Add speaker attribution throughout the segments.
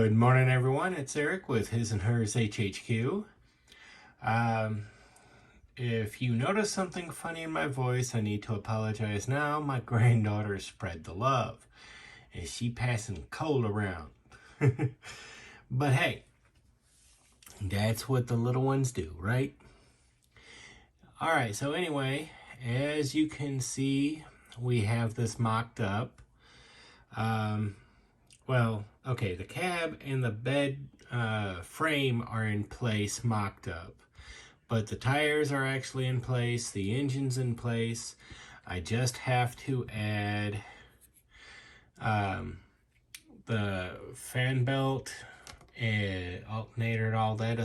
Speaker 1: Good morning, everyone. It's Eric with His&Hers HHQ. If you notice something funny in my voice, I need to apologize now. My granddaughter spread the love, and she passing coal around. But hey, that's what the little ones do, right? All right, so anyway, as you can see, we have this mocked up. Well, okay, the cab and the bed frame are in place, mocked up. But the tires are actually in place, the engine's in place. I just have to add the fan belt and alternator and all that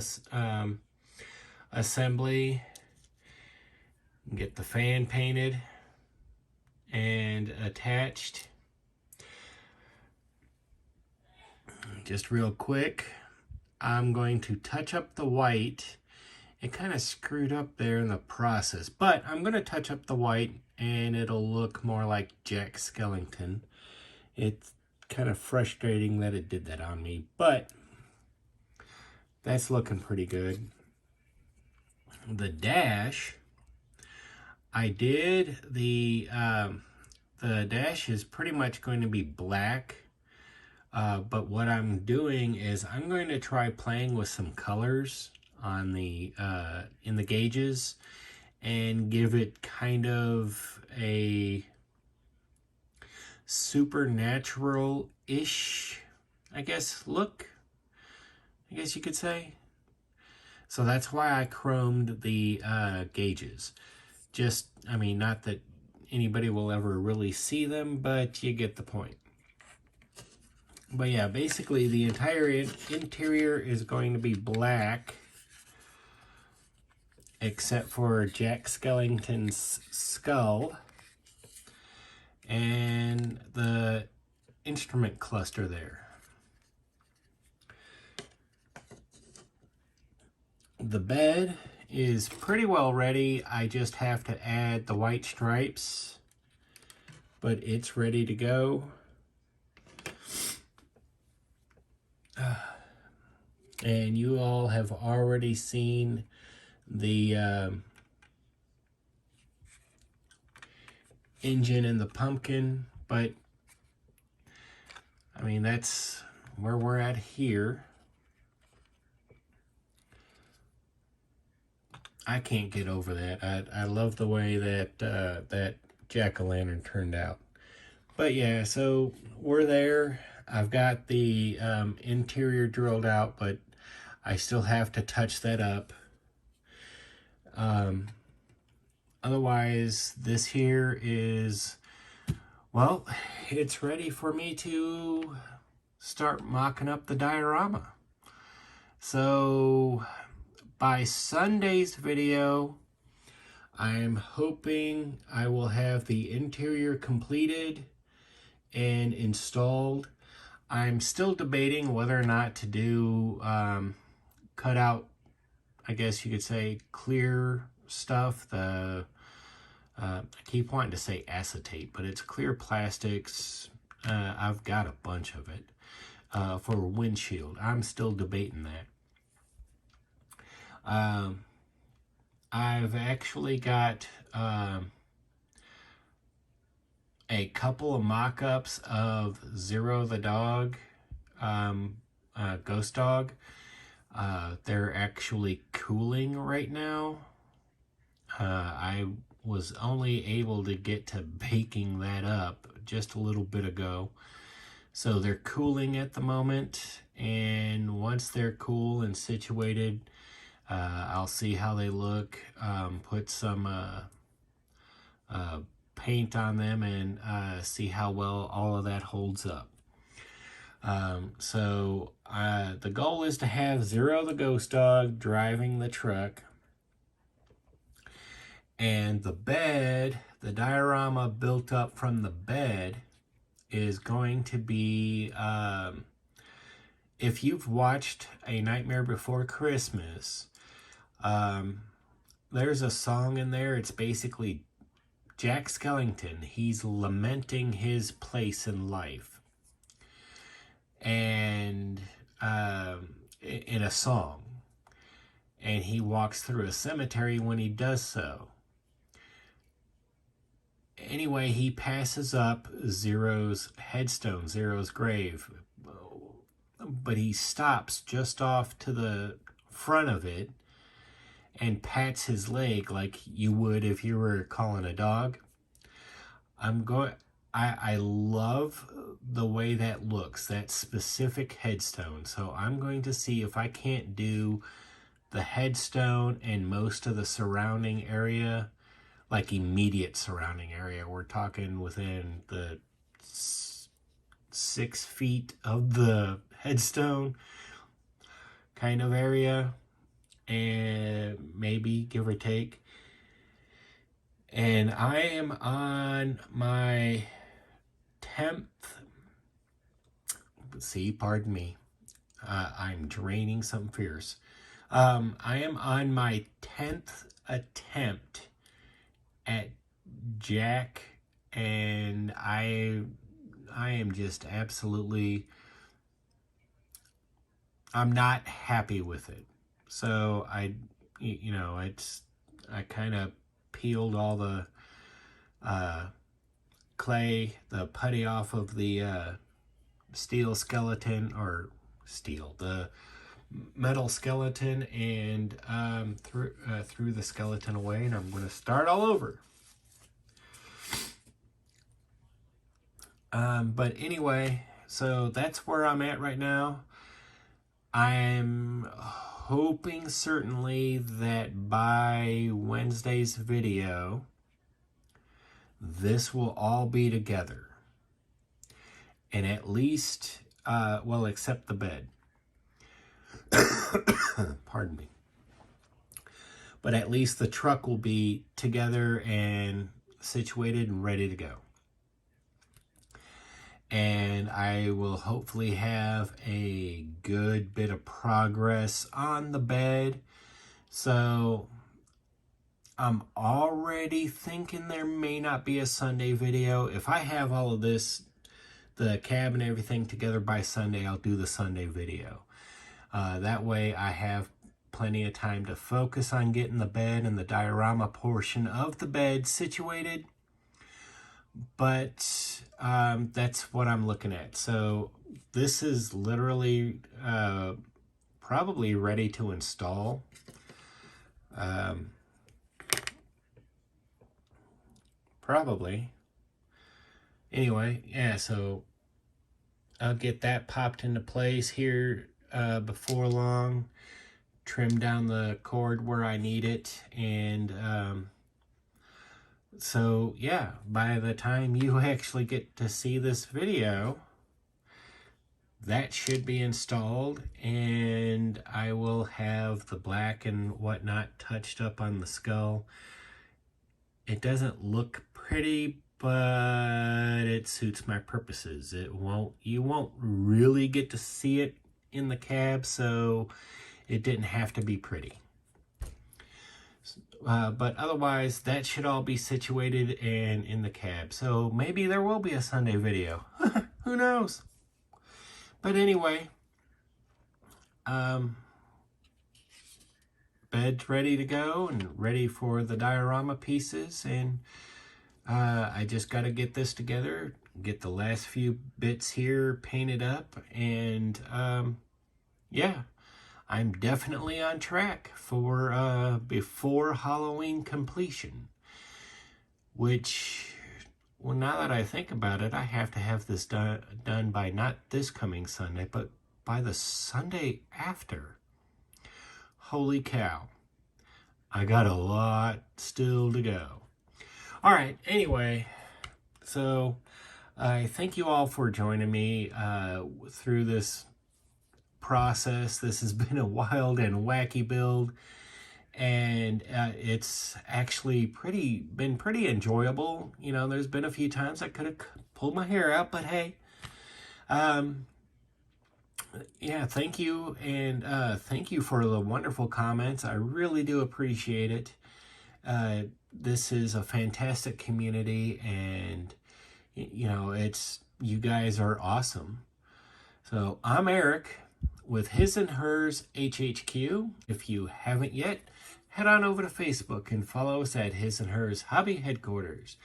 Speaker 1: assembly. Get the fan painted and attached. Just real quick, I'm going to touch up the white. It kind of screwed up there in the process, but I'm going to touch up the white and it'll look more like Jack Skellington. It's kind of frustrating that it did that on me, but that's looking pretty good. The dash, I did the dash is pretty much going to be black. But what I'm doing is I'm going to try playing with some colors on the in the gauges and give it kind of a supernatural-ish, I guess, look, I guess you could say. So that's why I chromed the gauges. Just, I mean, not that anybody will ever really see them, but you get the point. But yeah, basically the entire interior is going to be black, except for Jack Skellington's skull and the instrument cluster there. The bed is pretty well ready. I just have to add the white stripes, but it's ready to go. And you all have already seen the engine and the pumpkin, but I mean, that's where we're at here. I can't get over that. I love the way that that jack-o'-lantern turned out. But yeah, so we're there. I've got the interior drilled out, but I still have to touch that up. Otherwise, this here is, well, it's ready for me to start mocking up the diorama. So by Sunday's video, I'm hoping I will have the interior completed and installed. I'm still debating whether or not to do cut out, I guess you could say, clear stuff. I keep wanting to say acetate, but it's clear plastics. I've got a bunch of it for windshield. I'm still debating that. I've actually got a couple of mock-ups of Zero the dog, Ghost Dog. They're actually cooling right now. I was only able to get to baking that up just a little bit ago. So they're cooling at the moment, and once they're cool and situated, I'll see how they look, put some paint on them, and see how well all of that holds up. So the goal is to have Zero the Ghost Dog driving the truck, and the bed, the diorama built up from the bed, is going to be, if you've watched A Nightmare Before Christmas, there's a song in there. It's basically Jack Skellington. He's lamenting his place in life. And in a song, and he walks through a cemetery when he does so. Anyway, he passes up Zero's headstone, Zero's grave, but he stops just off to the front of it and pats his leg like you would if you were calling a dog. I love the way that looks, that specific headstone. So I'm going to see if I can't do the headstone and most of the surrounding area, like immediate surrounding area. We're talking within the 6 feet of the headstone kind of area, and maybe give or take. And I am on my 10th. See, pardon me. I'm draining something fierce. I am on my 10th attempt at Jack, and I am just absolutely, I'm not happy with it. So I kind of peeled all the clay, the putty off of the steel skeleton, or the metal skeleton, and threw the skeleton away, and I'm going to start all over. But anyway, so that's where I'm at right now. I'm hoping certainly that by Wednesday's video, this will all be together. And at least, well, except the bed. Pardon me. But at least the truck will be together and situated and ready to go. And I will hopefully have a good bit of progress on the bed. So I'm already thinking there may not be a Sunday video. If I have all of this, the cab and everything together by Sunday, I'll do the Sunday video. That way I have plenty of time to focus on getting the bed and the diorama portion of the bed situated. But that's what I'm looking at. So this is literally probably ready to install. Probably. Anyway, yeah, so I'll get that popped into place here before long. Trim down the cord where I need it, and so yeah, by the time you actually get to see this video, that should be installed, and I will have the black and whatnot touched up on the skull. It doesn't look pretty, but it suits my purposes. You won't really get to see it in the cab, so it didn't have to be pretty. But otherwise, that should all be situated and in the cab. So maybe there will be a Sunday video. Who knows? But anyway, bed's ready to go and ready for the diorama pieces. And I just got to get this together, get the last few bits here painted up. And yeah. I'm definitely on track for before Halloween completion, which, well, now that I think about it, I have to have this done by not this coming Sunday, but by the Sunday after. Holy cow. I got a lot still to go. All right, anyway, so I thank you all for joining me through this process. This has been a wild and wacky build, and it's actually been pretty enjoyable. You know, there's been a few times I could have pulled my hair out, but hey, yeah, thank you, and thank you for the wonderful comments. I really do appreciate it. This is a fantastic community, and you know, you guys are awesome. So I'm Eric. with His and Hers HHQ. If you haven't yet, head on over to Facebook and follow us at His and Hers Hobby Headquarters.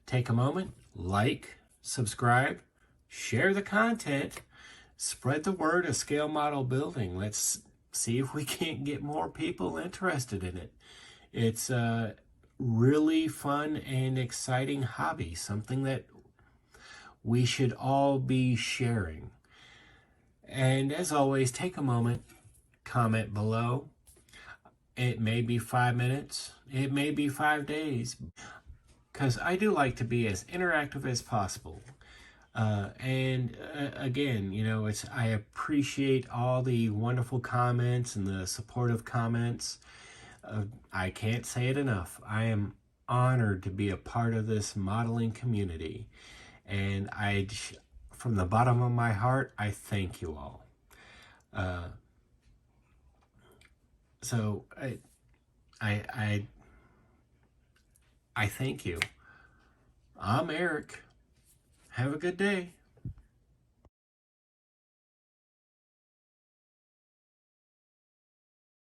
Speaker 1: Take a moment, like, subscribe, share the content, spread the word of scale model building. Let's see if we can't get more people interested in it. It's a really fun and exciting hobby, something that we should all be sharing. And as always, take a moment, comment below. It may be 5 minutes, it may be 5 days, because I do like to be as interactive as possible. Again, you know, I appreciate all the wonderful comments and the supportive comments. I can't say it enough. I am honored to be a part of this modeling community. And from the bottom of my heart, I thank you all. So I thank you. I'm Eric. Have a good day.